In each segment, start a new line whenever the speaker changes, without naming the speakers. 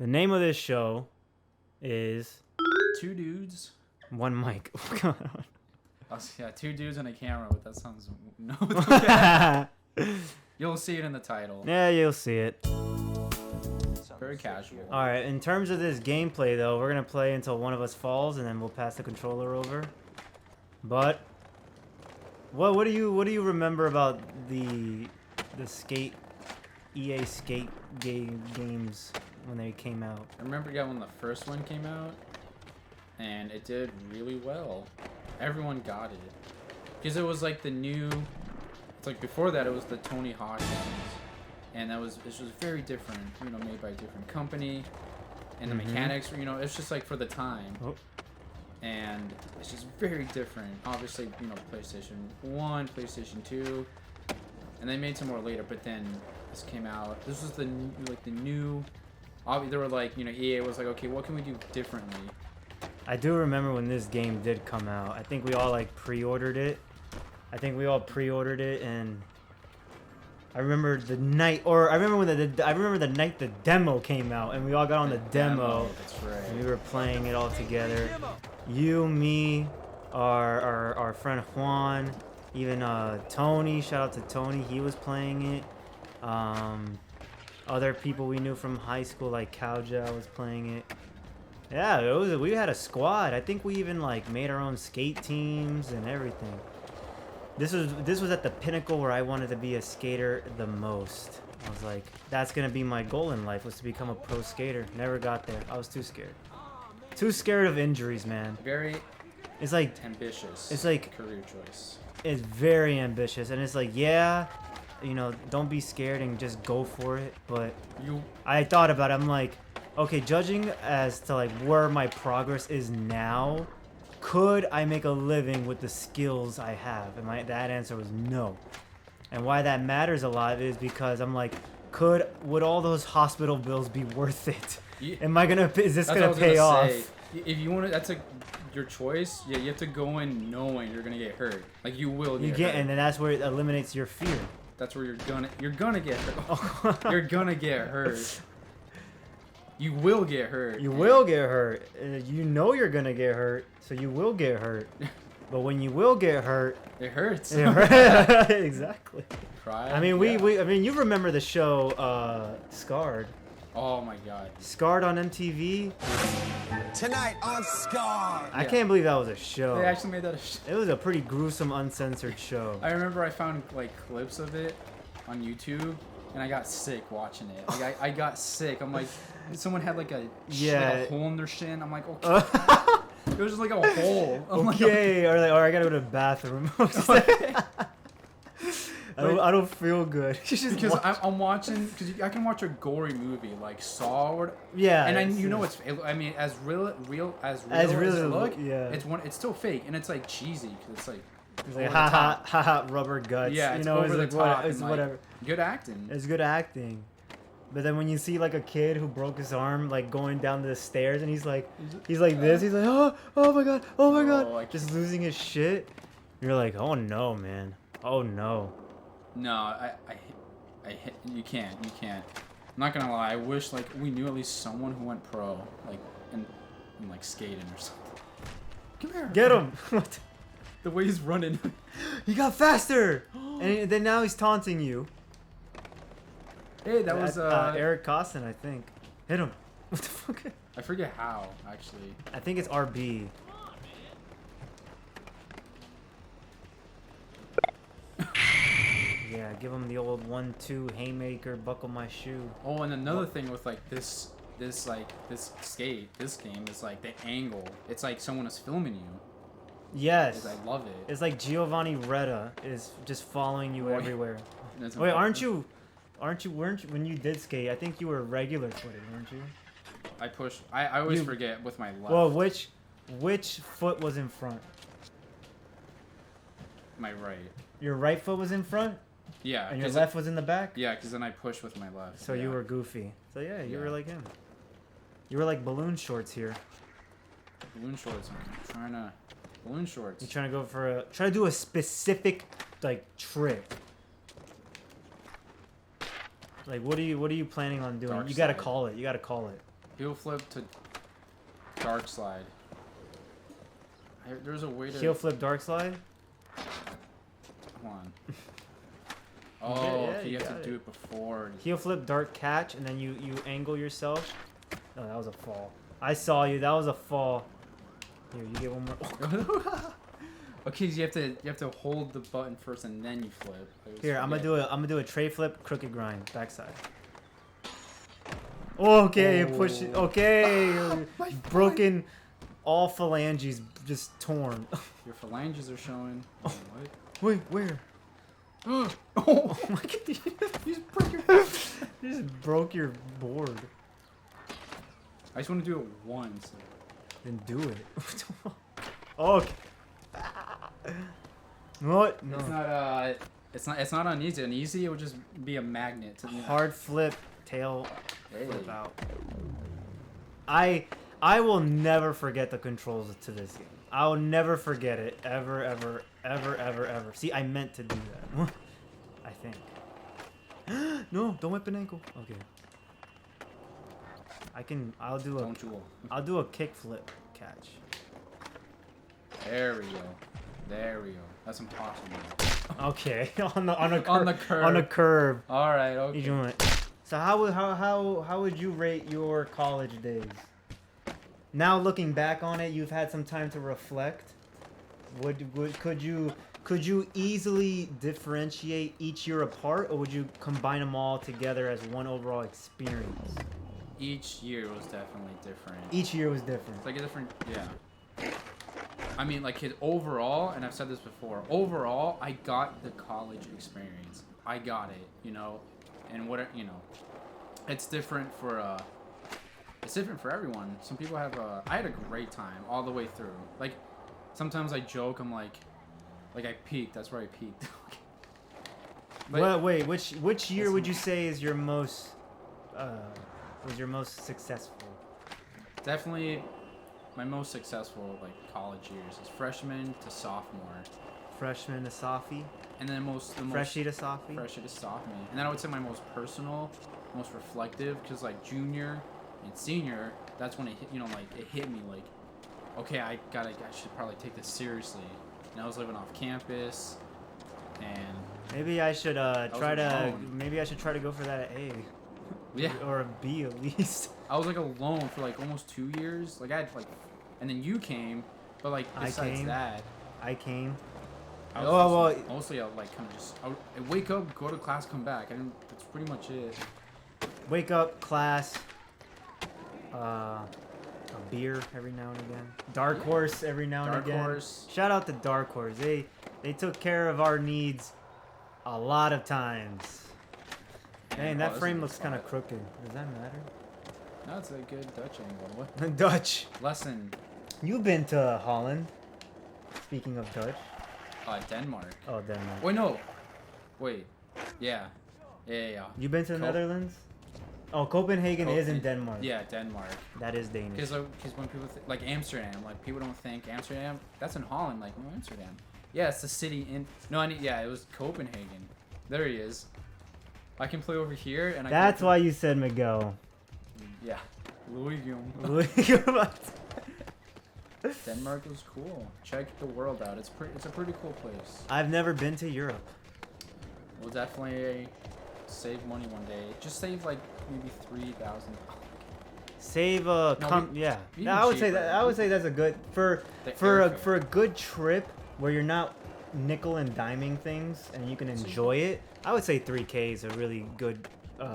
The name of this show is
Two dudes.
One Mic.
Yeah, two dudes and a camera, but that sounds no. You'll see it in the title.
Yeah, you'll see it.
Very casual.
All right. In terms of this gameplay, though, we're gonna play until one of us falls, and then we'll pass the controller over. But what do you remember about the skate EA Skate games when they came out?
I remember, yeah, when the first one came out, and it did really well. Everyone got it because it was like the new. It's like before that, it was the Tony Hawk games, and it was very different. You know, made by a different company, and the mechanics were, it's just like for the time.
Oh.
And it's just very different. Obviously, PlayStation 1, PlayStation 2, and they made some more later. But then this came out. This was the new. They were like, EA was like, okay, what can we do differently?
I do remember when this game did come out. I think we all like pre-ordered it. And I remember the night, or I remember the night the demo came out, and we all got on the demo.
That's right.
And we were playing it all together. You, me, our friend Juan, even Tony. Shout out to Tony. He was playing it. Other people we knew from high school, like Kauja, was playing it. Yeah, we had a squad. I think we even like made our own skate teams and everything. This was at the pinnacle where I wanted to be a skater the most. I was like, that's gonna be my goal in life, was to become a pro skater. Never got there. I was too scared. Too scared of injuries, man.
Very.
It's like
ambitious.
It's like
career choice.
It's very ambitious, and it's like, yeah, don't be scared and just go for it. But I thought about it. I'm like, okay, judging as to like where my progress is now, could I make a living with the skills I have? And that answer was no. And why that matters a lot is because I'm like, would all those hospital bills be worth it? Is this gonna pay off?
If you want to, that's your choice. Yeah, you have to go in knowing you're gonna get hurt. Like you will get hurt.
And then that's where it eliminates your fear.
That's where you're gonna get hurt. You're gonna get hurt. You will get hurt.
You will get hurt. You know you're gonna get hurt, so you will get hurt. But when you will get hurt,
it hurts.
Exactly.
Cry.
I mean, you remember the show Scarred?
Oh my God.
Scarred on MTV.
Tonight on Scarred.
I can't believe that was a show.
They actually made that a show.
It was a pretty gruesome, uncensored show.
I remember I found like clips of it on YouTube, and I got sick watching it. Like I got sick. I'm like, someone had like a hole in their shin. I'm like, okay. It was just like a hole. I'm
okay. Like, or I gotta go to the bathroom. I don't feel good.
Because I'm watching, because I can watch a gory movie like Saw or
yeah,
and as real as it look,
yeah,
it's still fake, and it's like cheesy because it's like
ha rubber guts.
Yeah, it's over the top.
It's whatever.
Good acting.
It's good acting. But then when you see like a kid who broke his arm like going down the stairs, and he's like this, he's like oh my god, just losing his shit. You're like, oh no, man, oh no.
No, you can't. I'm not gonna lie. I wish like we knew at least someone who went pro, like in like skating or something. Come here.
Get him.
The way he's running.
He got faster, and then now he's taunting you.
Hey, that was
Eric Costin, I think. Hit him. What the fuck?
I forget how actually.
I think it's RB. Yeah, give him the old 1-2 haymaker, buckle my shoe.
Oh, and another thing with like this game is like the angle. It's like someone is filming you.
Yes.
I love it.
It's like Giovanni Retta is just following you everywhere. Wait, weren't you when you did skate? I think you were regular footed, weren't you?
I always forget with my left.
Well, which foot was in front?
My right.
Your right foot was in front?
Yeah.
And your left was in the back?
Yeah, because then I push with my left.
So you were goofy. So yeah, you were like him. You were like balloon shorts here.
Balloon shorts. I'm trying to... Balloon shorts.
You're trying to go for try to do a specific like trick. Like what are you planning on doing?
Dark
you gotta
side.
call it. You gotta call it.
Heel flip to dark slide. There's a way to.
Heel flip dark slide.
Come on. Oh,
yeah,
okay,
you
you have
got
to do
it.
it before.
Heel flip dark catch, and then you angle yourself. No, that was a fall. I saw you. That was a fall. Here, you get one more.
Okay, so you have to hold the button first and then you flip.
Here, I'm gonna do a tray flip, crooked grind, backside. Okay, push it. Okay, broken. All phalanges just torn.
Your phalanges are showing. Oh, what?
Wait, where?
Oh
my god!
You just broke your.
You just broke your board.
I just want to do it once.
Then do it. Okay. What? No.
It's not uneasy. Uneasy, it would just be a magnet to the
Hard flip, tail
Hey.
flip out. I will never forget the controls to this game. I will never forget it. Ever, ever, ever, ever, ever. See, I meant to do that. I think. No, don't whip an ankle. Okay. I'll do
Don't jewel.
I'll do a kick flip catch.
There we go. There we go. That's impossible.
Okay, on a
On the curve.
On a curve.
All right.
You
Okay.
doing it. So how would you rate your college days? Now looking back on it, you've had some time to reflect. Could you easily differentiate each year apart, or would you combine them all together as one overall experience?
Each year was definitely different.
Each year was different.
It's like a different, yeah. I mean, like overall, and I've said this before. Overall, I got the college experience. I got it, you know, and it's different for it's different for everyone. Some people have I had a great time all the way through. Like, sometimes I joke, I'm like I peaked. That's where I peaked. But
Well, wait, which year would you say is your most was your most successful?
definitely, my most successful like college years is freshman to sophomore,
Freshman to sophie,
and then the
freshie to sophie.
freshie to sophomore, and then I would say my most personal, most reflective, because like junior and senior, that's when it hit, it hit me like, okay, I should probably take this seriously. And I was living off campus, and
Maybe I should try to
alone.
maybe I should try to go for that A
yeah,
or a B at least.
I was like alone for like almost 2 years. Like I had like, and then you came, but like
I
besides
came.
that,
I came.
I
Oh,
was
well,
mostly I would like kind of just I'd wake up, go to class, come back. That's pretty much it.
Wake up, class. A beer every now and again. Dark Horse every now and
Dark
again.
Horse.
Shout out to Dark Horse. They took care of our needs a lot of times. Dang,
Oh,
that
this is
frame
a
looks kind of
spot.
crooked. Does that matter?
No, it's a good Dutch angle. What
Dutch.
lesson?
You've been to Holland. Speaking of Dutch.
Denmark.
Oh, Denmark.
Wait, no. Wait. Yeah. Yeah.
You been to the
Cop-
Netherlands? Oh, Copenhagen is in Denmark.
Yeah, Denmark.
That is Danish.
Because when people like Amsterdam, like people don't think Amsterdam. That's in Holland. Like, no, Amsterdam. Yeah, it's the city in. No, yeah, it was Copenhagen. There he is. I can play over here, and
That's why you said Miguel.
Yeah. Louis Guillaume.
Denmark
Denmark was cool. Check the world out. It's a pretty cool place.
I've never been to Europe.
We'll definitely save money one day. Just save like maybe 3,000.
Save yeah.
even
No, I would say
cheaper.
that. I would say that's a good
The
for
airfare.
a good trip where you're not nickel and diming things and you can enjoy it. I would say 3K is a really good
You're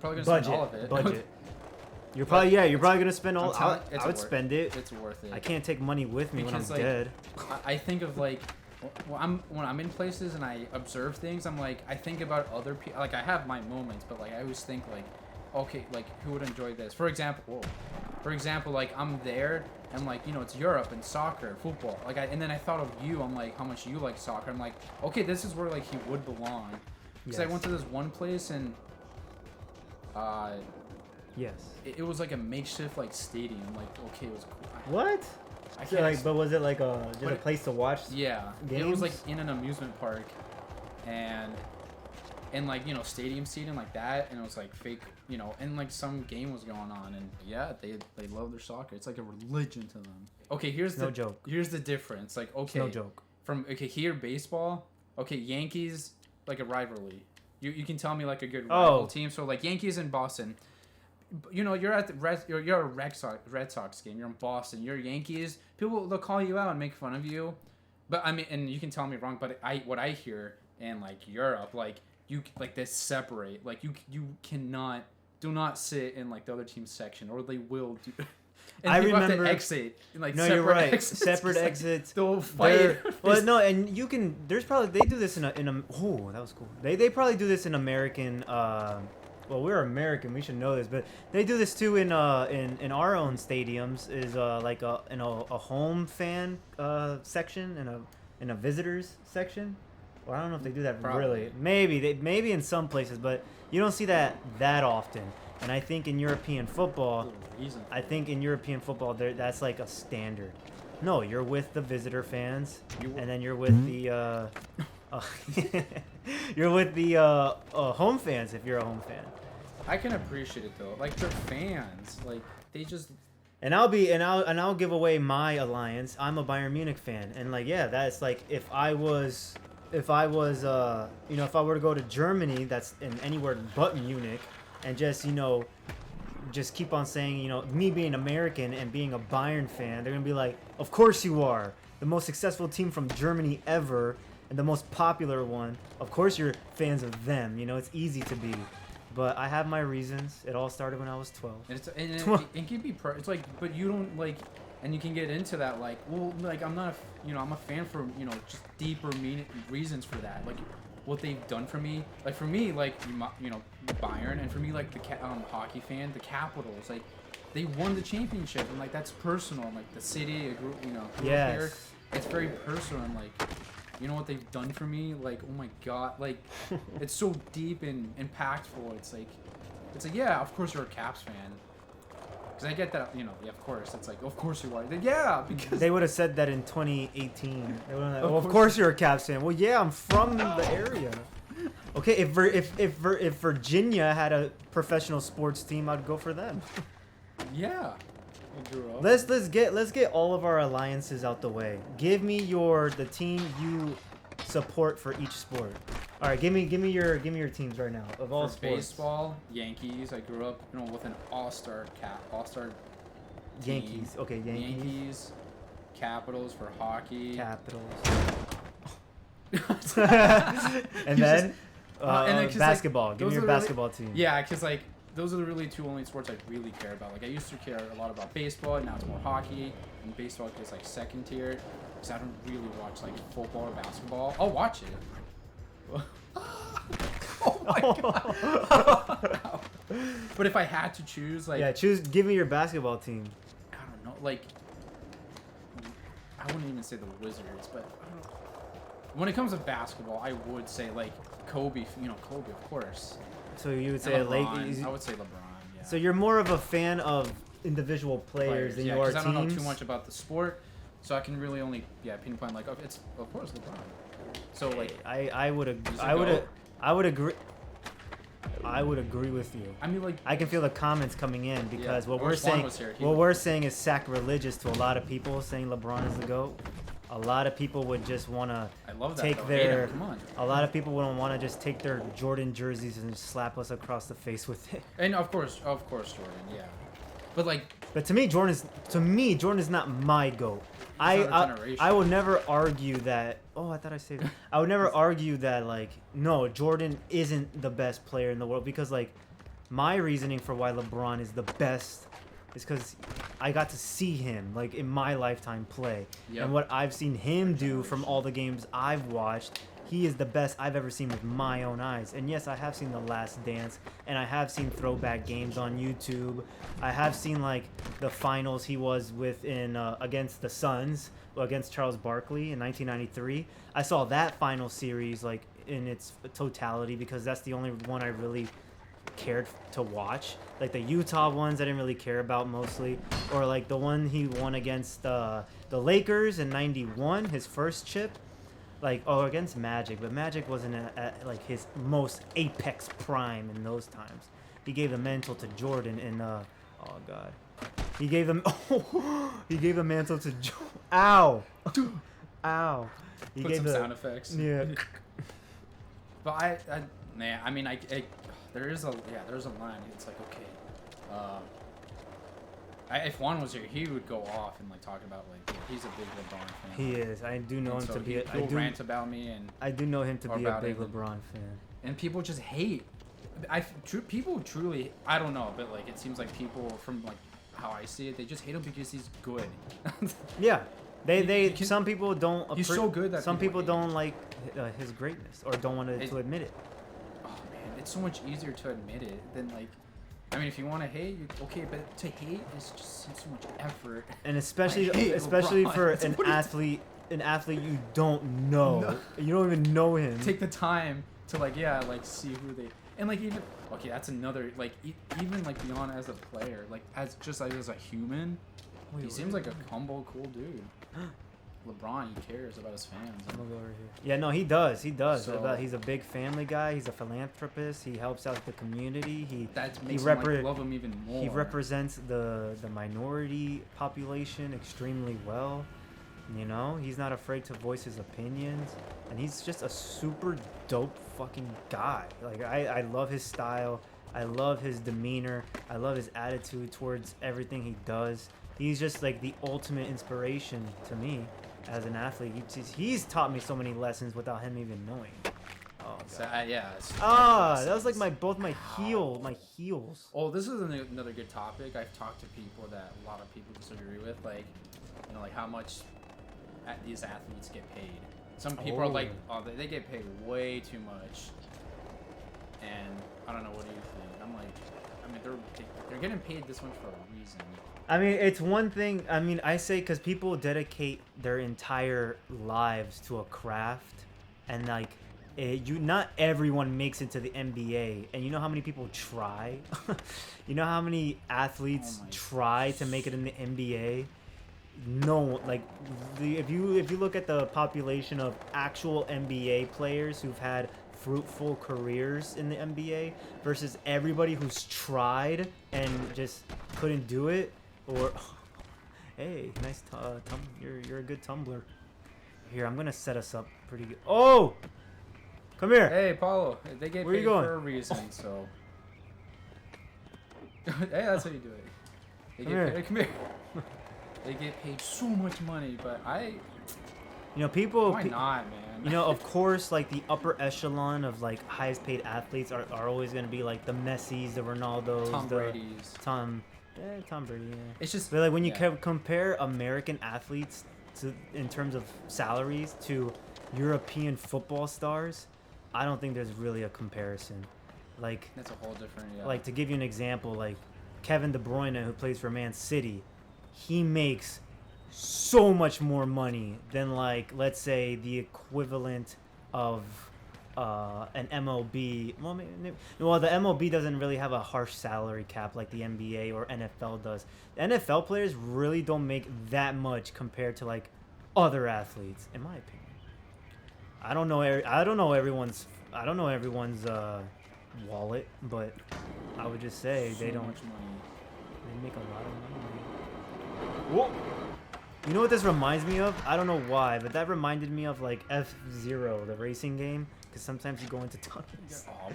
probably gonna
budget.
spend all of it.
Budget. You're probably gonna spend all.
I'm telling- it's
I would
worth-
spend it.
It's worth it.
I can't take money with me
Because,
when I'm
like,
dead.
I think of like when I'm in places and I observe things, I'm like I think about other people. Like I have my moments, but like I always think like, okay, like who would enjoy this? For example, like I'm there and like it's Europe and soccer, football. Like and then I thought of you. I'm like how much you like soccer. I'm like okay, this is where like he would belong. Because I
Yes.
went to this one place and
Yes.
it was like a makeshift like stadium. Like okay, it was cool.
What?
I
So,
can't
like, but was it like just a
But-
place to watch?
Yeah, it
Games?
was like in an amusement park, and and like stadium seating like that, and it was like fake, and like some game was going on, and yeah, they love their soccer. It's like a religion to them. Okay, here's
no joke.
Here's the difference. Like, okay,
It's no joke.
From here baseball. Okay, Yankees, like a rivalry. You can tell me like a good rival team. So like Yankees and Boston. You're at the you're a Red Sox game. You're in Boston. You're Yankees. People, they'll call you out and make fun of you. But I mean, and you can tell me wrong. But what I hear in like Europe, like they separate. Like you do not sit in like the other team's section, or they will do. And
I
remember
have to
exit. Like
no, you're right.
Exits,
Separate exits.
They'll fight.
Well, no, and you can. There's probably they do this in a. Oh, that was cool. They probably do this in American. Well, we're American. We should know this, but they do this too in our own stadiums. Is like a home fan section and a visitors section. Well, I don't know if they do that really. Maybe in some places, but you don't see that often. And I think in European football, that's like a standard. No, you're with the visitor fans, and then you're with the you're with the home fans if you're a home fan.
I can appreciate it though. Like they're fans. Like they just.
And I'll give away my alliance. I'm a Bayern Munich fan, and like that's like if I were to go to Germany, that's in anywhere but Munich. And just keep on saying, me being American and being a Bayern fan, they're going to be like, of course you are. The most successful team from Germany ever and the most popular one. Of course you're fans of them. It's easy to be. But I have my reasons. It all started when I was 12.
It can be, it's like, but you don't like, and you can get into that like, well, like I'm not, I'm a fan for, just deeper reasons for that. Like, what they've done for me, like Bayern, and for me like the hockey fan, the Capitals, like they won the championship, and like that's personal. And, like the city, here, it's very personal, and like what they've done for me, like oh my god, like it's so deep and impactful. It's like yeah, of course you're a Caps fan. Because I get that, of course. It's like, of course you are. Yeah, because...
They would have said that in 2018. They would have like, of course you're a Caps fan. Well, yeah, I'm from the area. Okay, if Virginia had a professional sports team, I'd go for them.
Yeah.
Let's get all of our alliances out the way. Give me the team you support for each sport. All right, give me your teams right now of all sports.
Baseball, Yankees. I grew up, with an all-star team.
Yankees. Okay,
Yankees. Capitals for hockey.
Capitals. and then basketball. Give me your basketball team.
Yeah, because like those are the really two only sports I really care about. Like I used to care a lot about baseball, and now it's more hockey. And baseball gets like second tier, because I don't really watch like football or basketball. I'll watch it. Oh my god! But if I had to choose, like
give me your basketball team.
I don't know, like I wouldn't even say the Wizards, but I don't know. When it comes to basketball, I would say like Kobe. Kobe, of course.
So you would say
LeBron. I would say LeBron. Yeah.
So you're more of a fan of individual players than you are teams.
I don't know too much about the sport, so I can really only pinpoint like it's of course LeBron. So like
I would agree with you.
I mean, like
I can feel the comments coming in because what we're saying is sacrilegious to a lot of people saying LeBron is the GOAT. A lot of people would just want to take their. A lot of people would want to just take their Jordan jerseys and just slap us across the face with it.
And of course, Jordan, yeah. But
to me, Jordan is not my GOAT. I would never argue that. Oh, I thought I said that. I would never argue that no, Jordan isn't the best player in the world because my reasoning for why LeBron is the best is because I got to see him in my lifetime play, and what I've seen him do from all the games I've watched. He is the best I've ever seen with my own eyes. And yes, I have seen The Last Dance, and I have seen throwback games on YouTube. I have seen the finals he was with in against the Suns, against Charles Barkley in 1993. I saw that final series in its totality because that's the only one I really cared to watch. The Utah ones I didn't really care about mostly, or the one he won against the Lakers in '91, his first chip. like against Magic, but Magic wasn't at like his most apex prime in those times. He gave the mantle to Jordan in oh god. He gave them he gave the mantle to Ow. Ow. He
Put
gave
some
the
sound effects.
Yeah.
But I mean, there's a line. It's like, okay, if Juan was here, he would go off and like talk about like he's a big LeBron fan.
He is. I do know
And
him
so
to be.
he'll rant about me, and
I do know him to
or
be a
about
big
it.
LeBron fan.
And people just hate. People truly. I don't know, but like it seems like people from like how I see it, they just hate him because he's good.
Yeah.
You can-
Some people don't.
He's so good that
some
people
people
hate
don't like his greatness or don't want to admit it.
Oh man, it's so much easier to admit it than like. I mean, if you want to hate, okay, but to hate is just so much effort.
And especially
I hate LeBron.
for
What
an
do you-
athlete you don't know.
No.
You don't even know him.
Take the time to like see who they and like even okay, that's another like even like beyond as a player, like as just like as a human,
Wait,
he seems like a humble, cool dude. LeBron, he cares about his fans.
I'm gonna go over here. Yeah, no, he does. He does.
So-
He's a big family guy. He's a philanthropist. He helps out the community.
That
he
makes
repre-
him like, love him even more.
He represents the minority population extremely well. You know, he's not afraid to voice his opinions, and he's just a super dope fucking guy. Like I love his style. I love his demeanor. I love his attitude towards everything he does. He's just like the ultimate inspiration to me as an athlete. He's taught me so many lessons without him even knowing. Oh
So,
god.
yeah.
That was like my heels.
Oh, this is another good topic. I've talked to people that a lot of people disagree with, like, you know, like how much these athletes get paid. Some people are like, oh, they get paid way too much. And I don't know, what do you think? I'm like, I mean, they're getting paid this much for a reason.
I mean, it's one thing. I mean, I say because people dedicate their entire lives to a craft, and like, not everyone makes it to the NBA. And you know how many people try? You know how many athletes try to make it in the NBA? No, like, if you look at the population of actual NBA players who've had fruitful careers in the NBA versus everybody who's tried and just couldn't do it. Or, hey, nice, you're a good tumbler. Here, I'm gonna set us up pretty good. Oh, come here.
Hey, Paulo, they get
Where you
paid
going?
for a reason, so. Hey, that's how you do it. They
Come
get
here.
paid, come here. They get paid so much money, but
You know, people.
why not, man?
You know, of course, like the upper echelon of like highest paid athletes are always gonna be like the Messis, the Ronaldos,
Tom
the
Brady's.
Tom Brady. Yeah.
It's just.
But like when you
yeah.
compare American athletes in terms of salaries to European football stars, I don't think there's really a comparison. Like,
That's a whole different. Yeah.
like to give you an example, like Kevin De Bruyne, who plays for Man City, he makes so much more money than, like, let's say the equivalent of an MLB. Well, the MLB doesn't really have a harsh salary cap like the NBA or NFL does. The NFL players really don't make that much compared to like other athletes, in my opinion. I don't know everyone's wallet, but I would just say
so
they don't.
much money.
They make a lot of money. Whoa! You know what this reminds me of? I don't know why, but that reminded me of like F-Zero, the racing game, because sometimes you go into tunnels.
Oh,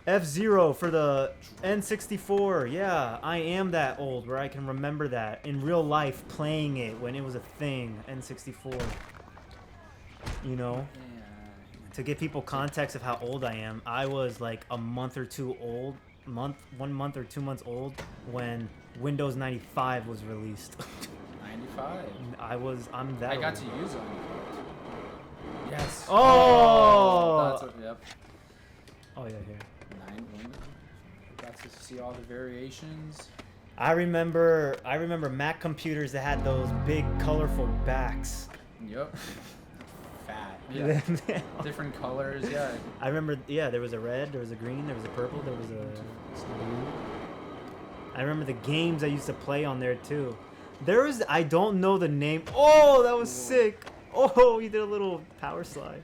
F-Zero for the N64. Yeah, I am that old where I can remember that in real life playing it when it was a thing. N64. You know?
yeah.
To give people context of how old I am, I was like a month or two old, 1 month or 2 months old when Windows 95 was released.
95.
I'm that
I got
old.
to use them. Yes.
Oh!
Yep.
Oh yeah, here.
9 Windows. Got to see all the variations.
I remember Mac computers that had those big colorful backs.
Yep. Fat. Yeah. Different colors. Yeah.
I remember, yeah, there was a red, there was a green, there was a purple, there was a blue. I remember the games I used to play on there too. I don't know the name. Oh, that was sick. Oh, he did a little power slide.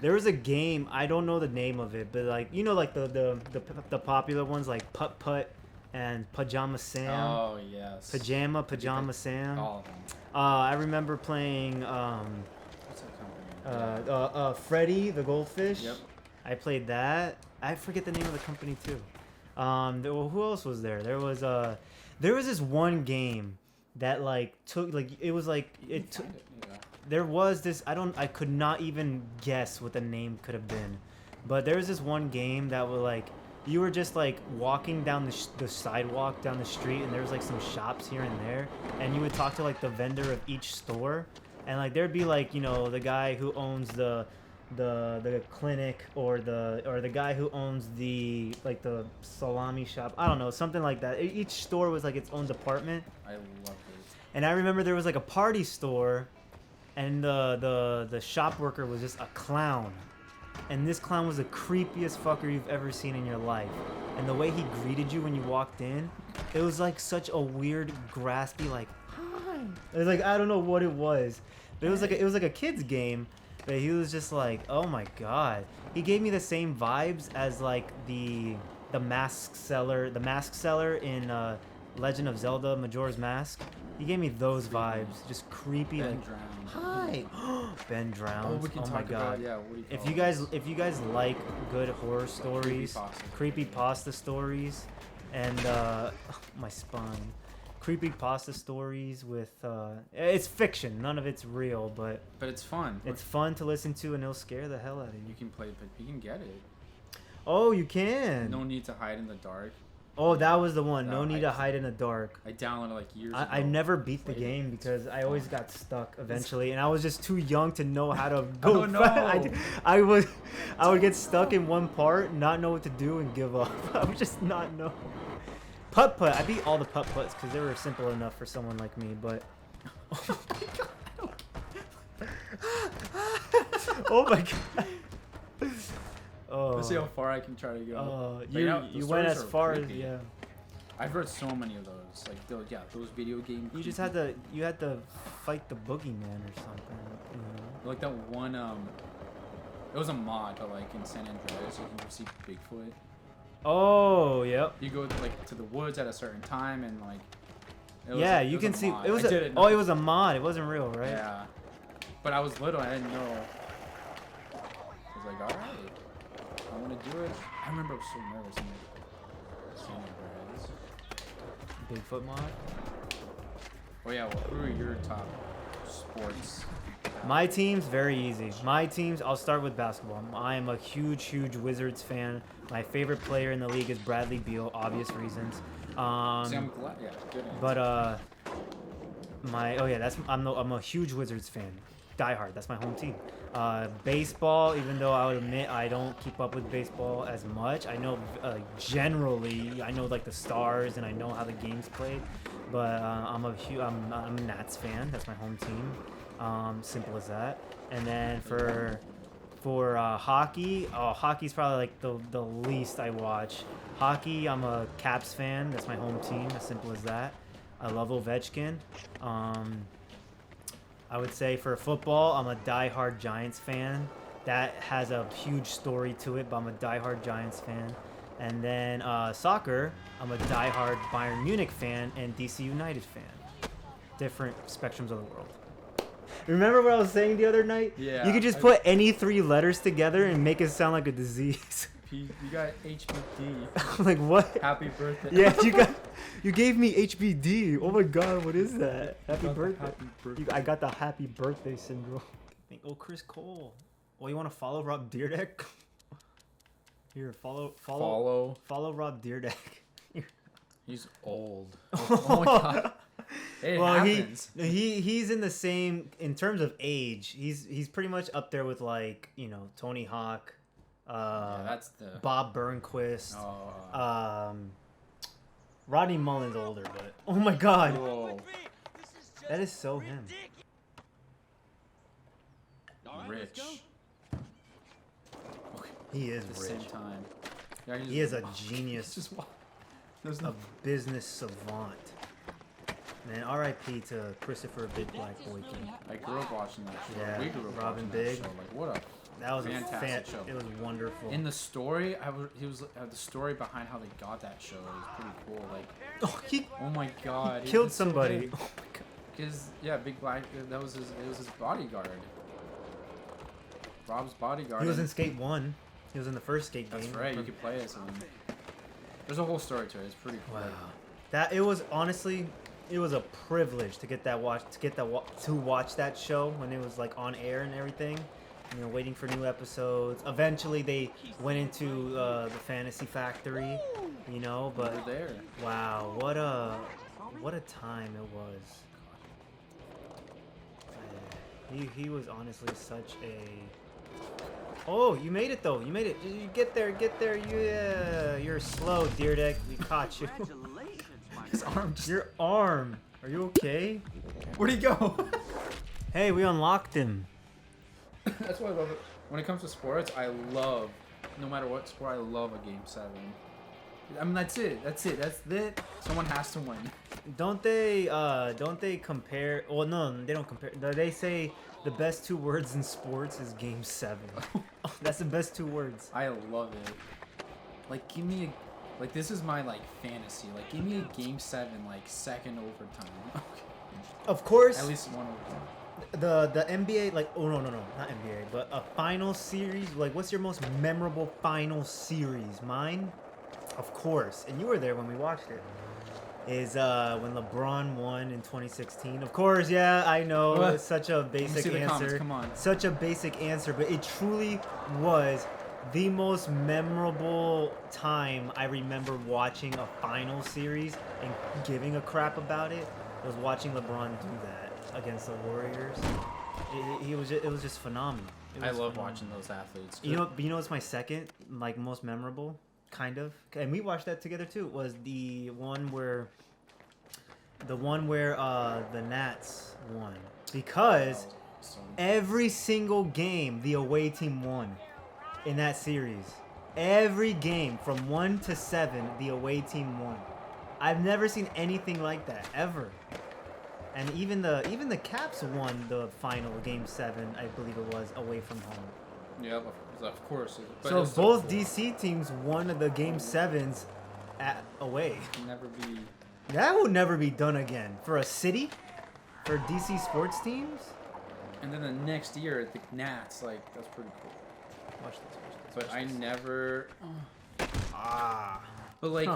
There was a game, I don't know the name of it, but like you know, like the popular ones like Putt Putt and Pajama Sam.
Oh yes.
Pajama Sam.
All of them.
I remember playing
What's that company?
Freddy the Goldfish.
Yep.
I played that. I forget the name of the company too. Who else was there? There was this one game that like took like it was like it took.
Yeah.
There was this I could not even guess what the name could have been, but there was this one game that was like you were just like walking down the sidewalk down the street and there was like some shops here and there and you would talk to like the vendor of each store and like there'd be like, you know, the guy who owns the clinic or the guy who owns the like the salami shop. I don't know, something like that. Each store was like its own department.
I love it.
And I remember there was like a party store and the shop worker was just a clown. And this clown was the creepiest fucker you've ever seen in your life. And the way he greeted you when you walked in, it was like such a weird, graspy, like, hi. It was like, I don't know what it was. But it was like a kid's game. But he was just like, oh my god. He gave me the same vibes as like the mask seller in Legend of Zelda Majora's Mask. He gave me those vibes, just creepy.
Ben
like,
Drowned.
hi. Ben Drowns.
we can
Oh
talk
my
about,
god.
yeah, what do you
If
call
you
it?
guys like good horror stories, creepypasta stories, and my spine, creepypasta stories with it's fiction. None of it's real, but
it's fun.
it's fun to listen to, and it'll scare the hell out of
You
you.
can play, but you can get it.
Oh, you can.
No need to hide in the dark.
Oh, that was the one. No
No,
need to hide in the dark.
I downloaded like years ago.
I never beat the
Played it.
game because I always got stuck eventually, and I was just too young to know how to go.
Oh, no.
I would get stuck in one part, not know what to do, and give up. I would just not know. Putt Putt. I beat all the Putt Putts because they were simple enough for someone like me, but. Oh my god. Oh.
Let's see how far I can try to go. But
You
yeah, the
you went
stories
as
are
far as
creepy.
yeah.
I've read so many of those. Like those video game.
You just had to fight the boogeyman or something. You know?
like that one. It was a mod, but like in San Andreas, you can see Bigfoot.
Oh, yep.
You go like to the woods at a certain time, and like. It was
Yeah,
it
you
was
can
a
see.
mod.
It was
I did
it was a mod. It wasn't real, right?
Yeah, but I was little. I didn't know. I was like, all right, I want to do it. I remember I was so nervous in San Andreas.
Bigfoot mod.
Oh yeah, well, who are your top sports?
My team's very easy. My teams, I'll start with basketball. I am a huge Wizards fan. My favorite player in the league is Bradley Beal, obvious reasons.
See, I'm glad. Yeah, good answer.
But I'm a huge Wizards fan. Die Hard. That's my home team. Baseball, even though I would admit I don't keep up with baseball as much. I know generally, I know like the stars and I know how the game's played. But I'm a Nats fan. That's my home team. Simple as that. And then for hockey, hockey's probably like the least I watch. Hockey, I'm a Caps fan. That's my home team. As simple as that. I love Ovechkin. I would say for football, I'm a diehard Giants fan. That has a huge story to it, but I'm a diehard Giants fan. And then soccer, I'm a diehard Bayern Munich fan and DC United fan. Different spectrums of the world. Remember what I was saying the other night?
Yeah,
You could just put any three letters together and make it sound like a disease.
You got HBD.
Like what?
Happy birthday.
Yeah, you gave me HBD. Oh my god, what is that? Happy
got the
birthday.
happy birthday.
I got the happy birthday syndrome. Oh, Chris Cole. Oh, you want to follow Rob Dyrdek? Here, follow Rob Dyrdek.
He's old. Oh my god. It happens.
He's in the same in terms of age. He's pretty much up there with like, you know, Tony Hawk,
Yeah, that's the.
Bob Burnquist.
Oh.
Rodney Mullen's older, but oh my god,
Whoa.
that is so him.
Rich.
He is
At the
rich.
same time. Yeah,
He is a genius,
Just wa- There's
a
no.
business savant. Man, R.I.P. to Christopher Big Black Boykin.
I grew up watching that show.
Yeah,
We grew up
Robin
watching
Big.
that show. Like, what a
That was
fantastic
a
show.
It was wonderful.
In the story, the story behind how they got that show is pretty cool. Like,
oh, he
oh my god,
killed somebody.
Because yeah, Big Black, it was his bodyguard. Rob's bodyguard.
He was in
and-
Skate 1. He was in the first Skate game.
That's right. You could play as him. There's a whole story to it. It's pretty cool.
Wow. It was honestly, it was a privilege to get that to watch that show when it was like on air and everything. You know, waiting for new episodes. Eventually, they went into the Fantasy Factory. You know, but
Over there.
wow, what a time it was. He was honestly such a. Oh, you made it though. You made it. You get there. Yeah, you're slow, Deerdeck. We caught you.
His arm just.
Your arm. Are you okay?
Where'd he go?
Hey, we unlocked him.
That's why I love it. When it comes to sports, I love, no matter what sport, I love a Game 7. I mean, that's it. That's it. Someone has to win.
Don't they compare? Well, no, they don't compare. They say the best two words in sports is Game 7. That's the best two words.
I love it. Like, give me a, like, this is my, like, fantasy. Like, give me a Game 7, like, second overtime.
Of course.
At least one overtime.
The NBA, like, oh no, not NBA, but a final series. Like, what's your most memorable final series? Mine, of course, and you were there when we watched it. Is when LeBron won in 2016. Of course, yeah, I know
What?
it's such a basic
see the
answer.
comments, come on.
Such a basic answer, but it truly was the most memorable time I remember watching a final series and giving a crap about it. Was watching LeBron do that against the Warriors. It was just phenomenal. It
I
was
love
phenomenal.
watching those athletes.
You know what's my second like most memorable, kind of, and we watched that together too. Was the one where the Nats won because
So,
every single game the away team won in that series. Every game from 1 to 7 the away team won. I've never seen anything like that ever. And even the Caps won the final Game 7, I believe it was, away from home.
yeah, of course. But
So
it's
both
cool.
DC teams won the Game 7s at away.
Can never be.
That will never be done again for a city, for DC sports teams.
And then the next year, the Nats, like, that's pretty cool.
Watch this.
But I never.
Ah.
But like,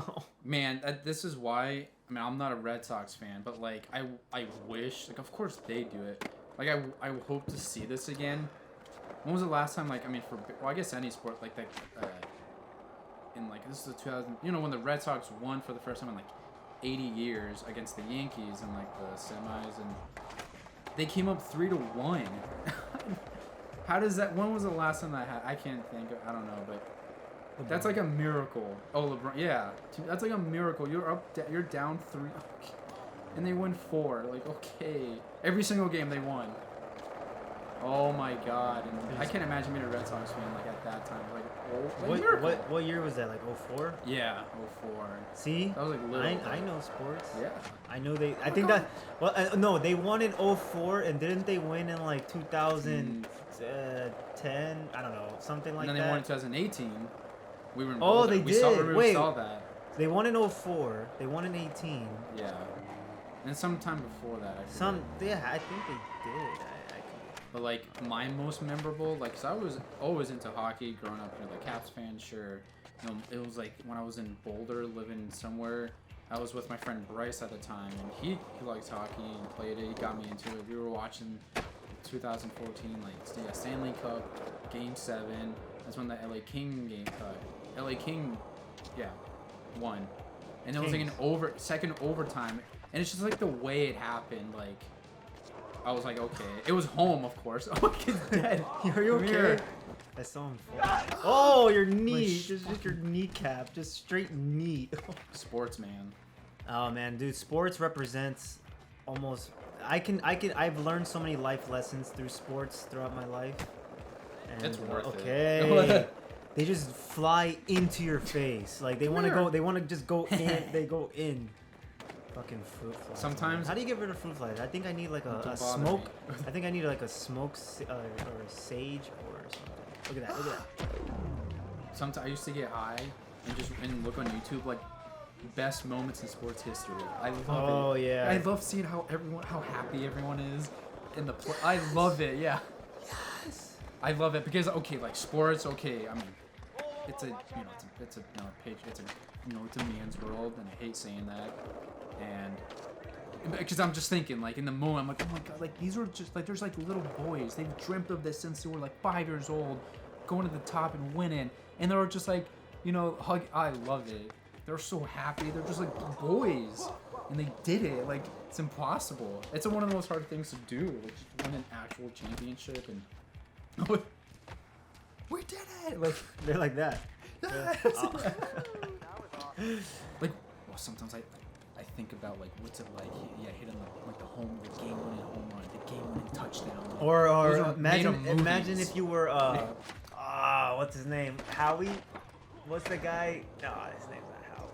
man, this is why. I mean, I'm not a Red Sox fan, but like, I wish, like, of course they do it. Like, I hope to see this again. When was the last time, like, I mean, well, I guess any sport, like that, in like, this is the 2000, you know, when the Red Sox won for the first time in like 80 years against the Yankees in like the semis, and they came up 3-1. How does that? When was the last time that happened? I can't think. I don't know, but. That's like a miracle. Oh, LeBron. Yeah, that's like a miracle. You're up. You're down 3, and they win 4. Like, okay, every single game they won. Oh my God! And I can't imagine being a Red Sox fan like at that time. Like, oh, miracle.
What year was that? Like 04?
Yeah, 04.
See,
That was like little.
I know sports.
Yeah.
I know they. I think that. Well, no, they won in 04, and didn't they win in like 2010? I don't know, something like
And
that.
then they won in 2018. We were in
Oh,
Boulder.
they
we
did.
Saw,
Wait.
saw that.
They won in 04. They won in 18.
Yeah. And sometime before that, I forget.
Yeah, I think they did.
But like my most memorable, like, 'cause I was always into hockey growing up, you know, like Caps fan, sure. You know, it was like when I was in Boulder, living somewhere. I was with my friend Bryce at the time, and he likes hockey and played it. He got me into it. We were watching 2014, like, yeah, Stanley Cup Game 7. That's when the LA King game, LA King, yeah, won, and it was like an second overtime, and it's just like the way it happened, like. I was like, okay. It was home, of course. Oh, he's dead.
Are you
Come
okay?
here.
I saw him fall. Oh, your knee. Just your kneecap. Just straight knee.
Sports, man.
Oh man, dude, sports represents almost. I've learned so many life lessons through sports throughout my life. And,
It's worth it.
okay. They just fly into your face. Like they want to go. They want to just go in. They go in. Fucking fruit flies.
Sometimes-
man. How do you get rid of fruit flies? I think I need like
Don't
a
bother
smoke.
me.
I think I need like a smoke or a sage or something. Look at that. Look at that.
Sometimes I used to get high and look on YouTube like best moments in sports history. I love it.
Oh, yeah.
I love seeing how happy everyone is in the play. I love it. Yeah.
Yes.
I love it because okay, like sports. Okay, I mean, it's a it's a man's world, and I hate saying that. And because I'm just thinking, like in the moment, I'm like, oh my god, like these are just like there's like little boys. They've dreamt of this since they were like 5 years old, going to the top and winning, and they're just like, hug. I love it. They're so happy. They're just like boys, and they did it. Like it's impossible. It's one of the most hard things to do. Like just win an actual championship, and we did it. Like
They're like that.
like well, sometimes I think about like what's it like hitting the game-winning home run, the game-winning touchdown.
Or
Those are made
imagine
of
imagine
movies.
if you were what's his name? Howie? What's the guy? No, his name's not Howie.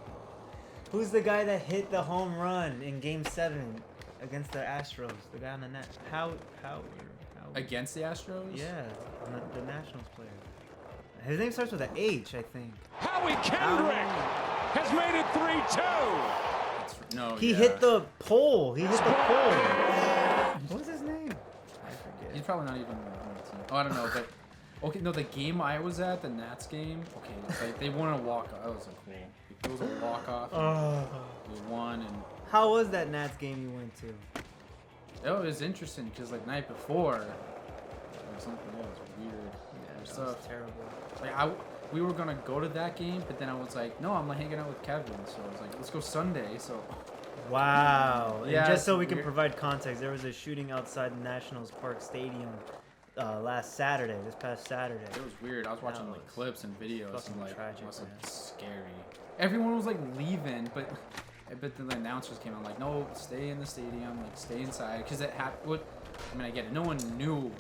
Who's the guy that hit the home run in Game 7 against the Astros? The guy on the net. Howie.
Against the Astros?
Yeah, the Nationals player. His name starts with an H, I think.
Howie Kendrick has made it 3-2.
No,
He
yeah.
hit the pole. He hit the pole. What's his name? I forget.
He's probably not even on the team. Oh, I don't know, but okay, no, the game I was at, the Nats game. Okay, it's like they won a walk-off. That was a cool. It was a walk-off. We won, and
How was that Nats game you went to?
it was interesting because like night before, there was something else weird.
That
stuff.
was terrible.
Like we were gonna go to that game, but then I was like, no, I'm like hanging out with Kevin, so I was like, let's go Sunday. So
Wow. And
Yeah,
just so
it's
we can
weird.
provide context, there was a shooting outside the Nationals Park Stadium this past Saturday.
it was weird. I was watching
That
like
was
clips and videos,
fucking
and like
tragic,
it was like
man.
scary. Everyone was like leaving, but then the announcers came out like, no, stay in the stadium, like stay inside, because it happened. I mean, I get it. No one knew.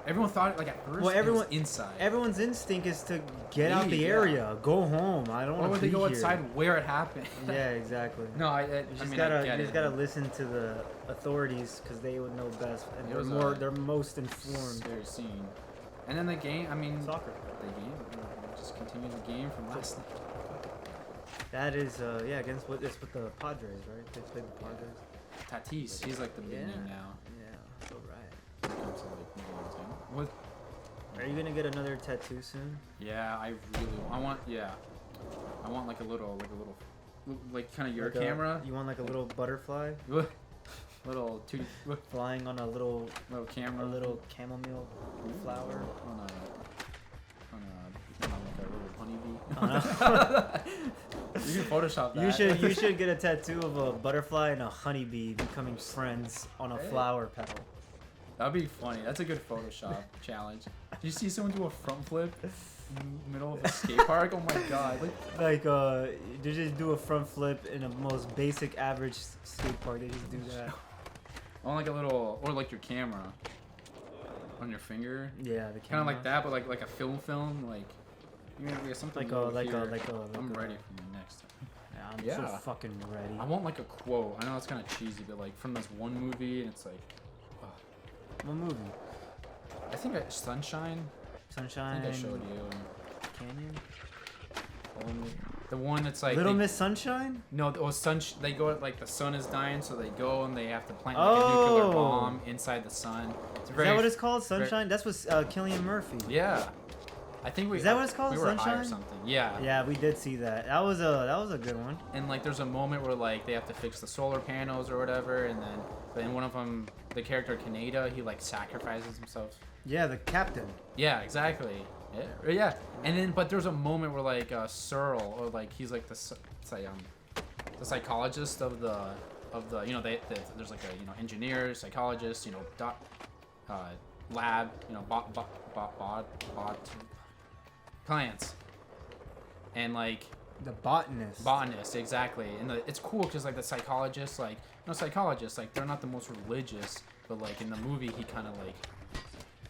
Everyone thought like at first
Well, everyone
it was inside.
Everyone's instinct is to get out the
Leave, yeah.
area, go home. I don't
Why
want
would
to
they
be
go
here.
outside where it happened?
Yeah, exactly.
No, I
You just
mean,
gotta
I get
you just
it.
gotta listen to the authorities because they would know best and
It was
they're most informed.
Scary scene. And then the game. I mean,
Soccer.
The game. Just continue the game from last night.
That is against it's with the Padres, right? They played the Padres.
Tatis, he's like the big name now.
Yeah, so right.
When it comes to, like, movie and stuff. What?
Are you gonna get another tattoo soon?
Yeah, I want like a little, like kind of your
Like a-
camera.
You want like a little butterfly
Little
flying on a little
camera.
chamomile flower?
on like a little honeybee. You can Photoshop that.
You should get a tattoo of a butterfly and a honeybee becoming friends on a
Hey.
flower petal.
That'd be funny. That's a good Photoshop challenge. Did you see someone do a front flip in the middle of a skate park? Oh my god! Like,
They just do a front flip in a most basic average skate park. They just do that.
on like a little, or like your camera on your finger.
Yeah, the
Kind of
camera.
like that, but like a film, like. Yeah, something
Like a-
little
like a-
here.
like a- like
I'm
a-
ready for you next time.
Yeah, I'm so
Yeah.
fucking ready.
I want like a quote. I know it's kind of cheesy, but like from this one movie, and it's like,
What movie?
I think Sunshine. I
Sunshine.
think I showed you.
Canyon.
The one that's like
Little
they,
Miss Sunshine.
No, they go like the sun is dying, so they go and they have to plant like a nuclear
Oh.
bomb inside the sun. It's
Is
very,
that what it's called? Sunshine. That's what Cillian Murphy.
Yeah, I think we.
Is that what it's called,
We were high or
Sunshine?
something. Yeah.
Yeah, we did see that. That was a good one.
And like, there's a moment where like they have to fix the solar panels or whatever, and then one of them, the character Kaneda, he like sacrifices himself.
Yeah, the captain.
Yeah, exactly. Yeah. And then, but there's a moment where like Searle, or like he's like the psychologist of the there's like a engineer, psychologist, lab, plants, and like
The botanist.
botanist, exactly. And it's cool because like the psychologists, like psychologists, like they're not the most religious, but like in the movie he kind of like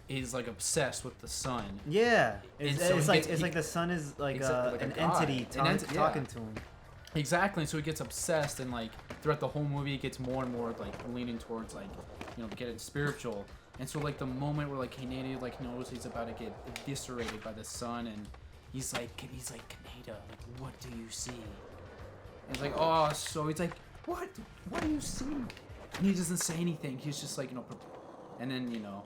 is like obsessed with the sun.
Yeah,
And
it's
so
it's
he
like
gets-
it's
he-
like the sun is like,
like a
an
god.
entity
An entity, yeah.
talking to him.
Exactly. So he gets obsessed, and like throughout the whole movie, it gets more and more like leaning towards like, you know, getting spiritual. And so like the moment where like Kaneda like knows he's about to get eviscerated by the sun, and he's like Kaneda, like what do you see? And he's like, oh, so he's like, what do you see? And he doesn't say anything. He's just like, you know, and then, you know,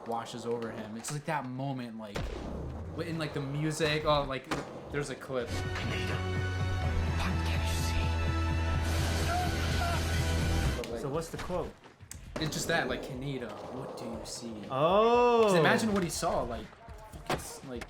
washes over him. It's like that moment, like in like the music. Oh, like there's a clip.
So what's the quote?
It's just that, like, Kaneda, what do you see?
Oh.
'Cause imagine what he saw, like, it's like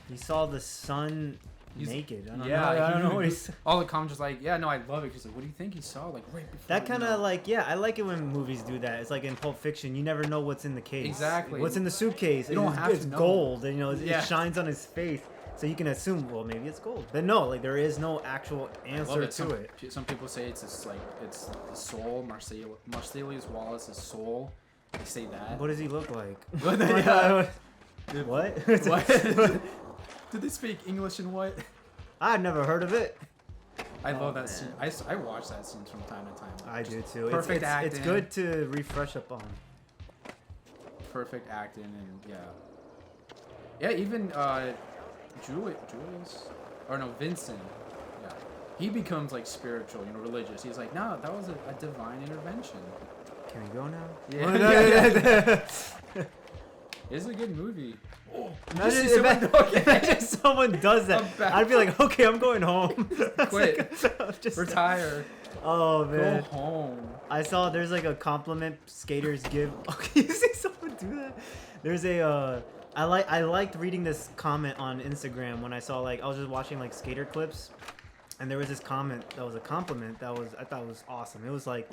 He saw the sun
He's-
naked. I don't
yeah,
know. I don't
he-
know what he's.
all the comments was like, yeah, no, I love it. He's like, what do you think he saw? Like right before.
That kind
you
of
know.
like, yeah, I like it when movies do that. It's like in Pulp Fiction, you never know what's in the case.
Exactly.
What's in the suitcase?
You don't
it's,
have
it's
to know.
gold, and you know
Yeah.
it shines on his face, so you can assume, well, maybe it's gold. But no, like there is no actual
I love
answer
it.
to
Some people say it's just like it's the soul, Marcellus Wallace's soul. They say that.
What does he look like?
What?
What?
What? Did they speak English and what?
I've never heard of it.
I
Oh,
love that
man.
scene. I watch that scene from time to time.
I do too.
Perfect
it's
acting.
good to refresh up on.
Perfect acting and yeah, even Julius, or no, Vincent. Yeah, he becomes like spiritual, you know, religious. He's like, no, that was a divine intervention.
Can we go now?
Yeah. It's a good movie.
Imagine,
see someone-
imagine someone does that.
I'm back.
I'd be like, okay, I'm going home.
Quit.
Just,
Retire.
oh
Go
man.
home.
I saw there's like a compliment skaters give. Okay, you see someone do that? There's a I liked reading this comment on Instagram when I saw like I was just watching like skater clips, and there was this comment that was a compliment that was I thought was awesome. It was like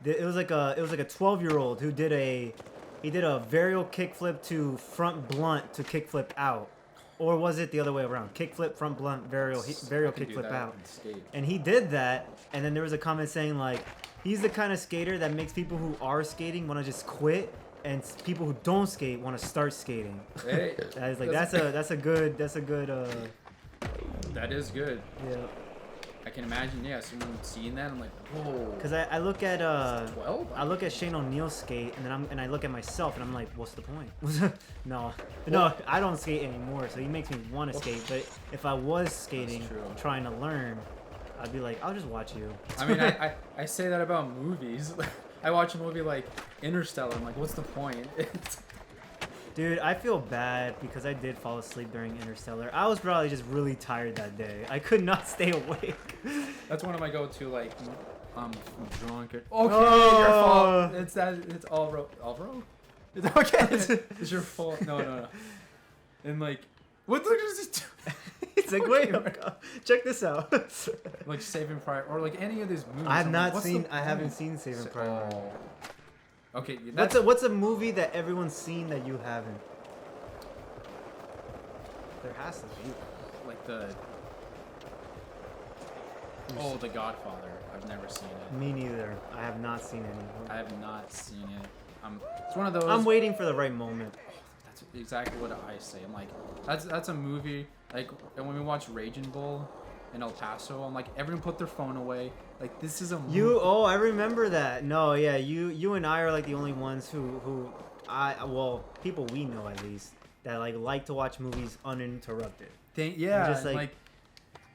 it was like a 12-year-old who did a varial kickflip to front blunt to kickflip out. Or was it the other way around? Kickflip, front blunt, varial
I can do
kickflip
that
out.
and skate.
And he did that, and then there was a comment saying like, he's the kind of skater that makes people who are skating want to just quit, and people who don't skate want to start skating.
Hey,
That is like that's a good
that is good.
yeah.
I can imagine, yeah, someone seeing that. I'm like, whoa.
Cause I look at
12?
I look at Shane O'Neill skate, and then I look at myself, and I'm like, what's the point? no, I don't skate anymore, so he makes me want to skate. But if I was skating,
true.
trying to learn, I'd be like, I'll just watch you.
I mean, I say that about movies. I watch a movie like Interstellar. I'm like, what's the point?
Dude, I feel bad because I did fall asleep during Interstellar. I was probably just really tired that day. I could not stay awake.
That's one of my go-to, like, I'm drunk. Okay,
Oh.
your fault. It's that. It's Alvaro. It's okay. It's your fault. No. And like, what does this do?
It's like, wait, check this out.
Like Saving Private, or like any of these movies.
I have
I'm
not
like, what's the
seen. I haven't
point?
seen Saving Private Ryan.
Oh. Okay, that's
What's a movie that everyone's seen that you haven't? There has to be.
like the. Oh, The Godfather. I've never seen it.
Me neither. I have not seen any.
I have not seen it. It's one of those.
I'm waiting for the right moment.
That's exactly what I say. I'm like, that's a movie. Like, and when we watch Raging Bull in El Paso, I'm like, everyone put their phone away. Like, this is a movie.
I remember that. No, yeah, you and I are like the only ones who people we know at least that like to watch movies uninterrupted.
Yeah,
just like-
like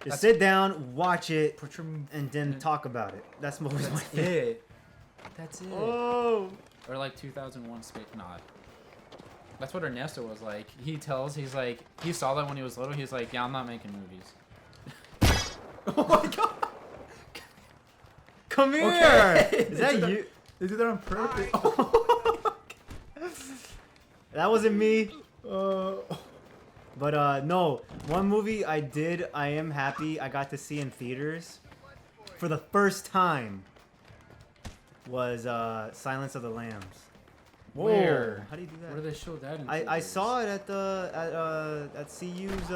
Just sit down, watch it,
put your
and then talk about it. That's always my
That's
thing.
it. That's it.
Oh.
Or like 2001 Space. Not. That's what Ernesto was like. He's like, he saw that when he was little. He's like, yeah, I'm not making movies. Oh my god.
Come here.
Okay.
Is that you?
They did that on purpose.
That wasn't me. But no, one movie I am happy I got to see in theaters for the first time was Silence of the Lambs. Whoa.
Where?
How do you do
Where do
that?
they show that in
I
theaters?
saw it at CU's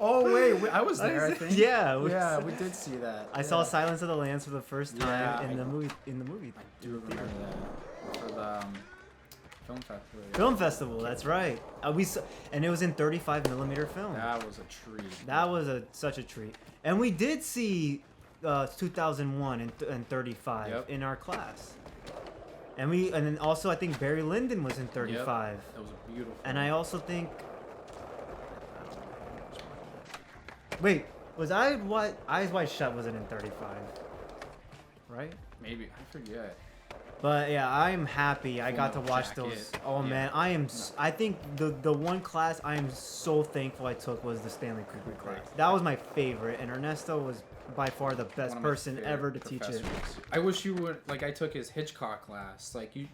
Oh wait, I was there. I think.
Yeah,
Yeah, we did see that.
I saw Silence of the Lambs for the first time
Yeah,
in
I-
the movie.
I do remember that for Film festival. Yeah.
Film festival. That's right. And it was in 35mm film.
That was a treat.
That was such a treat. And we did see 2001 and 35
Yep.
in our class. And then also I think Barry Lyndon was in 35.
Yep. That was a beautiful.
And I also think. Wait, was Eyes Wide Shut wasn't in 35, right?
Maybe I forget.
But yeah, I am happy I
Full
got to
Metal
watch
Jacket.
those. Oh
Yeah.
man, I think the one class I am so thankful I took was the Stanley Kubrick class.
Right.
That was my favorite, and Ernesto was by far the
One
best
of my
person
favorite
ever to teach it.
professors. I wish you would like. I took his Hitchcock class. Like you.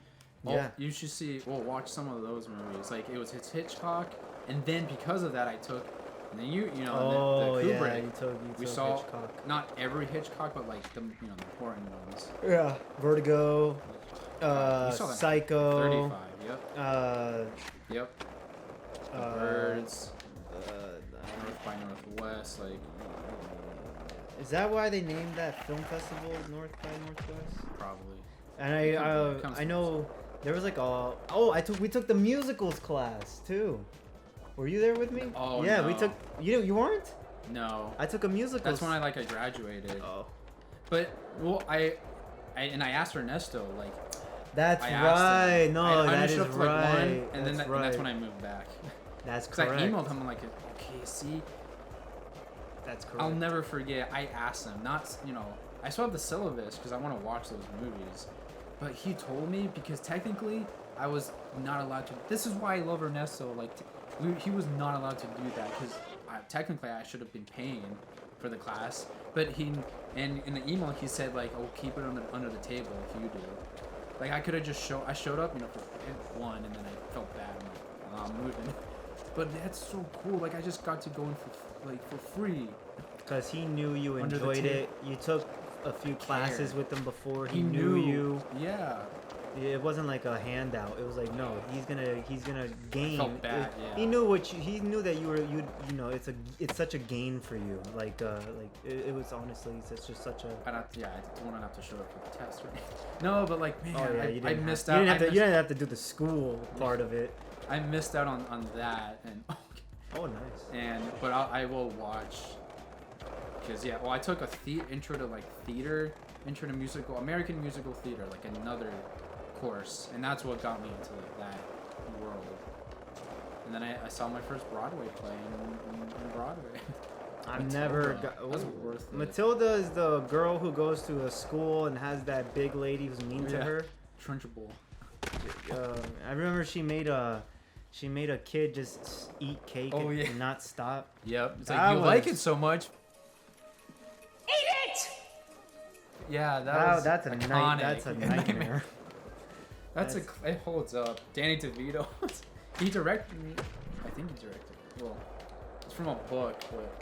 Well,
Yeah.
You should see. Well, watch some of those movies. Like it was his Hitchcock, and then because of that, I took. And then you know
Oh
the
yeah,
Kubrick.
you took
We saw
Hitchcock.
not every Hitchcock, but like the the important ones.
Yeah, Vertigo,
You saw that.
Psycho,
35. Yep. Yep. The
uh,
Birds. North by Northwest. Like
Is that why they named that film festival North by Northwest?
probably.
And
It comes
I
from
know there was like we took the musicals class too. Were you there with me?
Oh,
yeah, we
no.
took you weren't?
No.
I took a musical.
That's when I graduated.
Oh.
But well, I asked Ernesto like.
That's
I asked
right.
him.
No,
I
that
showed
is
up for, like,
right.
one, and then
that's
and that's when I moved back.
That's
Because I
correct.
emailed him, I'm like, okay, see,
That's correct.
I'll never forget. I asked him, I still have the syllabus because I want to watch those movies. But he told me because technically I was not allowed to. This is why I love Ernesto. Like, he was not allowed to do that because technically I should have been paying for the class. But and in the email he said like, "Oh, keep it under the table if you do." Like I could have just I showed up, for one, and then I felt bad. I'm like, oh, I'm moving. But that's so cool. Like I just got to go in for free.
Because he knew you
Under the
enjoyed
table.
it. You took a few classes with him before. He
knew
knew you.
Yeah.
It wasn't like a handout. It was like, no, he's gonna gain.
felt bad, yeah.
He knew he knew that it's such a gain for you. It was honestly it's just such a.
I don't want to have to show up for the test, right? No, but like, man,
Oh yeah, you
I
didn't
missed
have,
out.
You didn't have to do the school part of it.
I missed out on that, and
Oh nice.
but I will watch. Because I took a intro to theater, intro to American musical theater, like another course, and that's what got me into that world. And then I saw my first Broadway play in Broadway.
I've never
Matilda.
got.
That's
ooh.
worth it.
Matilda is the girl who goes to a school and has that big lady who's mean to
Yeah.
her.
Trunchbull.
I remember she made a kid just eat cake
Oh,
and
yeah.
not stop.
Yep. It's
That
like you like
was-
it so much.
Eat it!
Yeah,
Wow,
was
that's
iconic.
that's a nightmare.
It holds up. Danny DeVito. He directed me. I think he directed it. Well, it's from a book, but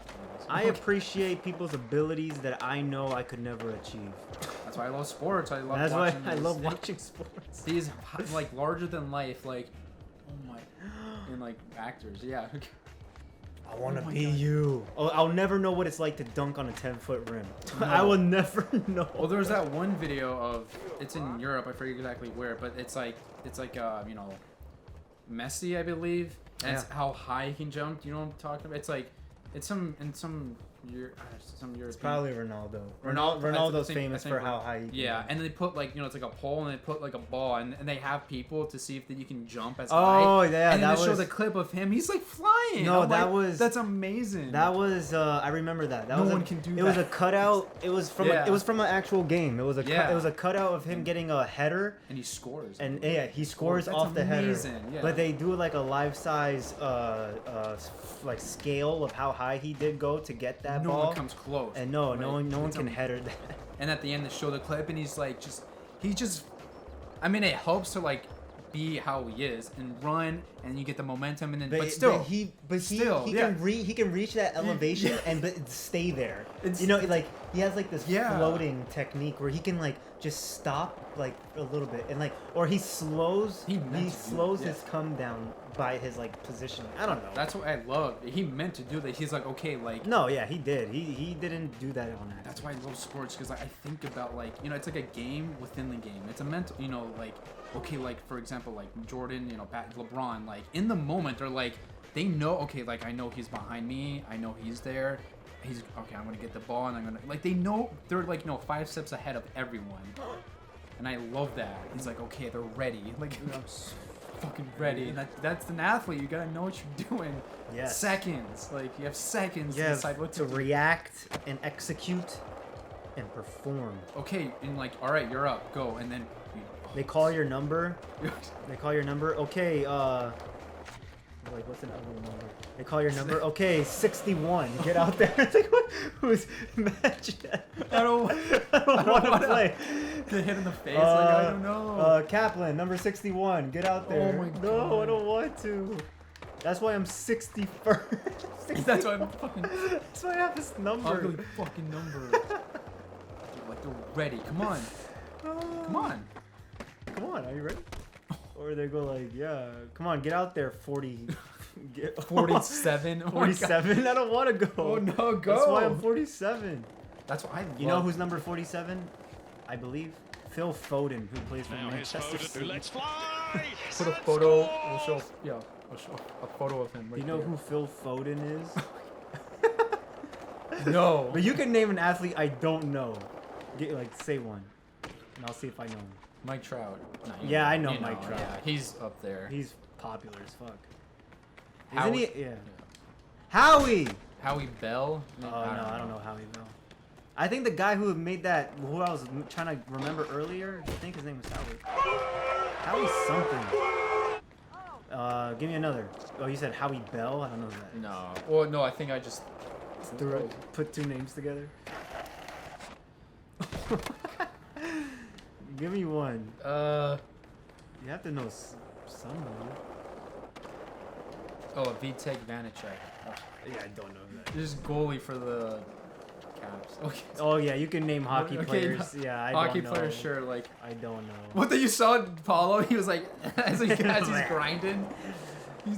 I appreciate people's abilities that I know I could never achieve.
that's why I love sports. I love
That's why
watching
I
these-
love watching sports.
these like larger than life, like oh my, and like actors. Yeah.
I want to
Oh my
be
God.
you. Oh, I'll never know what it's like to dunk on a 10-foot rim.
No.
I will never know.
Well, there's that one video of it's in Europe. I forget exactly where, but it's like Messi, I believe. And it's
Yeah.
how high he can jump. You know what I'm talking about? It's like some European.
It's probably Ronaldo.
Ronaldo-
Ronaldo's
I think
famous for how high he can
Yeah,
jump.
and they put it's like a pole, and they put like a ball, and they have people to see if you can jump as
Oh,
high.
yeah,
and then
that
they show
was-
the clip of him. He's like flying.
No,
I'm
that
like,
was-
that's amazing.
That was I remember that. That
No
was
one can do
It was a
that.
cutout. It was from
Yeah.
it was from an actual game. It was a
Yeah.
it was a cutout of him getting a header.
and he scores.
And yeah, he scores
That's
off the header.
amazing, yeah.
But they do like a life size like scale of how high he did go to get that
no
ball.
one comes close.
And no one
It's
can
am-
header that.
And at the end, they show the clip, and he's like, I mean, it helps to like be how he is and run, and you get the momentum, and then but still,
he
still,
he
yeah.
can reach that elevation and but stay there.
It's-
You know, like he has like this
Yeah.
floating technique where he can like just stop like a little bit and like, or he slows
He meant to do
slows
that.
his come down by his like positioning. I don't know.
That's what I love. He meant to do that. He's like, okay, like.
No, yeah, he did. He didn't do that on accident.
That's why I love sports, because I think about, like, you know, it's like a game within the game. It's a mental, you know, like, okay, like, for example, like Jordan, you know, LeBron, like, in the moment, they're like, they know, okay, like, I know he's behind me. I know he's there. He's, okay, I'm going to get the ball, and I'm going to, like, they know, they're, like, you know, 5 steps ahead of everyone. And I love that. He's like, okay, they're ready. Like, I'm so fucking ready. And that's an athlete. You got to know what you're doing.
Yes.
Seconds. Like, you have seconds to
Yeah,
decide what
to
to do.
react and execute and perform.
Okay, and like, all right, you're up, go, and then
They call your number. They call your number. Okay, like what's an ugly number? They call your number. Okay, 61. Get out there. It's like what? Who's match?
I don't
want to
wanna
play.
get hit in the face. Like, I don't know.
Kaplan, number 61. Get out there.
Oh my
No, I
God.
don't want to. That's why I'm 61st.
That's why I'm fucking
That's why I have this number.
ugly fucking number. Dude, like, they're ready. Come on, come on.
Come on, are you ready? Or they go like, yeah, come on, get out there, 40.
47. Oh my God.
47? I don't want to go.
Oh no, go.
That's why I'm 47.
That's what I love.
You know who's number 47? I believe Phil Foden, who plays for
Now here's
Manchester
Foden who
City.
lets fly.
Put a photo. We'll show. Yeah, we'll show a photo of him.
Do
Right
you know
there.
who Phil Foden is?
No.
But you can name an athlete I don't know. Like, say one. And I'll see if I know him.
Mike Trout. No, you
Yeah, I know
you
Mike Trout.
Yeah, he's up there.
He's popular as fuck.
Howie-
Isn't he? Yeah. Howie!
Howie Bell.
Oh, no, I don't know Howie Bell. I think the guy who made that, who I was trying to remember earlier, I think his name was Howie. Howie something. Give me another. Oh, you said Howie Bell? I don't know who that is.
No. Well, no, I think I just.
Put two names together. Give me one. You have to know someone.
Oh, Vitek Vanacek. Oh,
Yeah, I don't know who that is.
just goalie for the Caps. Okay.
Oh yeah, you can name hockey
Okay,
players. Yeah, I
Hockey
don't know.
players, sure. Like,
I don't know.
what that you saw Paulo? He was like, as he's grinding,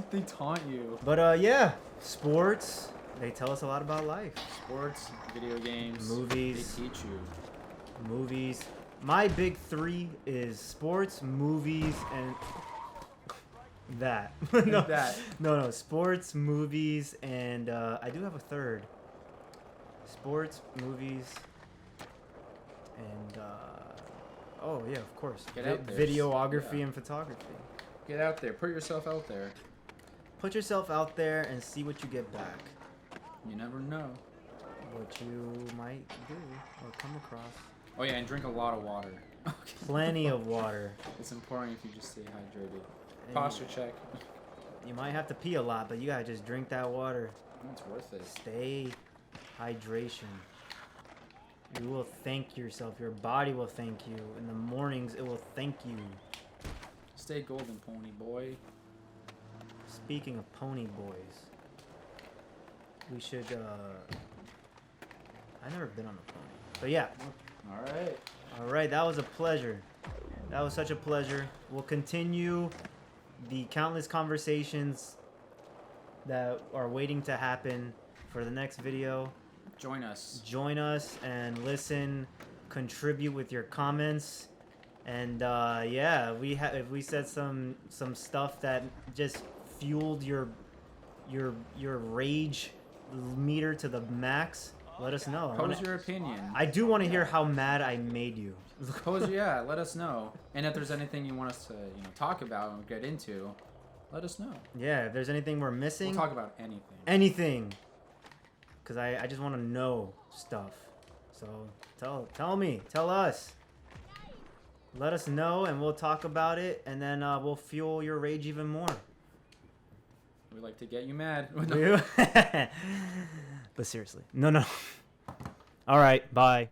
they taunt you.
But yeah, sports. They tell us a lot about life.
Sports, video games,
Movies.
They teach you.
Movies. My big three is sports, movies, and that. No,
That.
No. Sports, movies, and I do have a third. Sports, movies, and oh yeah, of course.
Get out there.
Videography
Yeah.
and photography.
Get out there. Put yourself out there.
Put yourself out there and see what you get back.
You never know.
What you might do or come across.
Oh yeah, and drink a lot of water. Okay.
Plenty of water.
It's important if you just stay hydrated.
And
Posture check.
You might have to pee a lot, but you gotta just drink that water.
It's worth it.
Stay hydration. You will thank yourself. Your body will thank you. In the mornings, it will thank you.
Stay golden, pony boy.
Speaking of pony boys, we should. I've never been on a pony, but yeah.
All right.
All right, that was a pleasure. That was such a pleasure. We'll continue the countless conversations that are waiting to happen for the next video.
Join us.
Join us and listen, contribute with your comments, and yeah, if we said some stuff that just fueled your rage meter to the max, let us know.
Pose your opinion.
I do want to hear how mad I made you.
Pose, yeah. Let us know. And if there's anything you want us to, talk about and get into, let us know.
Yeah, if there's anything we're missing,
We'll talk about anything.
anything. Cause I just want to know stuff. So tell us. Let us know, and we'll talk about it, and then we'll fuel your rage even more.
We like to get you mad.
But seriously, no. All right, bye.